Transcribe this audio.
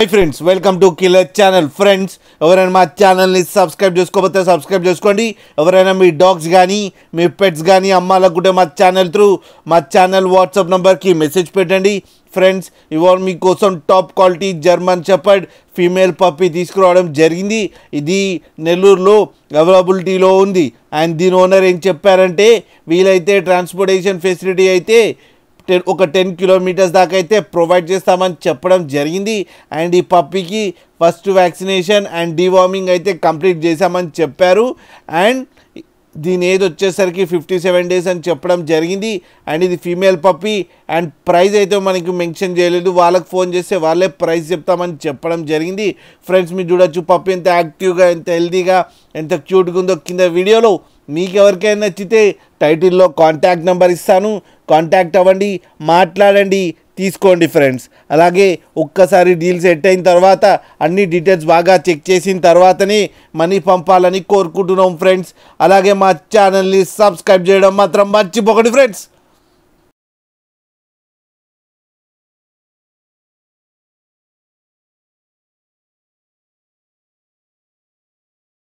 Hi friends, welcome to killer channel. Friends, ఎవరైనా మా ఛానల్ని సబ్స్క్రైబ్ చేసుకోకపోతే సబ్స్క్రైబ్ చేసుకోండి. ఎవరైనా మీ డాగ్స్ కానీ మీ పెట్స్ కానీ అమ్మాలనుకుంటే మా ఛానల్ వాట్సాప్ నెంబర్కి మెసేజ్ పెట్టండి. ఫ్రెండ్స్, ఇవాళ మీకోసం top quality German shepherd female puppy తీసుకురావడం జరిగింది. ఇది నెల్లూరులో అవైలబిలిటీలో ఉంది. అండ్ దీని ఓనర్ ఏం చెప్పారంటే, వీలైతే ట్రాన్స్పోర్టేషన్ ఫెసిలిటీ అయితే ఒక 10 కిలోమీటర్స్ దాకా అయితే ప్రొవైడ్ చేస్తామని చెప్పడం జరిగింది. అండ్ ఈ పప్పీకి ఫస్ట్ వ్యాక్సినేషన్ అండ్ డీవార్మింగ్ అయితే కంప్లీట్ చేశామని చెప్పారు. అండ్ దీని ఏజ్ వచ్చేసరికి 57 డేస్ అని చెప్పడం జరిగింది. అండ్ ఇది ఫీమేల్ పప్పీ. అండ్ ప్రైస్ అయితే మనకి మెన్షన్ చేయలేదు, వాళ్ళకి ఫోన్ చేస్తే వాళ్ళే ప్రైస్ చెప్తామని చెప్పడం జరిగింది. ఫ్రెండ్స్, మీరు చూడొచ్చు పప్పీ ఎంత యాక్టివ్గా, ఎంత హెల్తీగా, ఎంత క్యూట్గా ఉందో కింద వీడియోలో. మీకు ఎవరికైనా నచ్చితే టైటిల్లో కాంటాక్ట్ నెంబర్ ఇస్తాను, కాంటాక్ట్ అవ్వండి, మాట్లాడండి, తీసుకోండి ఫ్రెండ్స్. అలాగే ఒక్కసారి డీల్ సెట్ అయిన తర్వాత అన్ని డీటెయిల్స్ బాగా చెక్ చేసిన తర్వాతనే మనీ పంపాలని కోరుకుంటున్నాం ఫ్రెండ్స్. అలాగే మా ఛానల్ని సబ్స్క్రైబ్ చేయడం మాత్రం మర్చిపోకండి ఫ్రెండ్స్.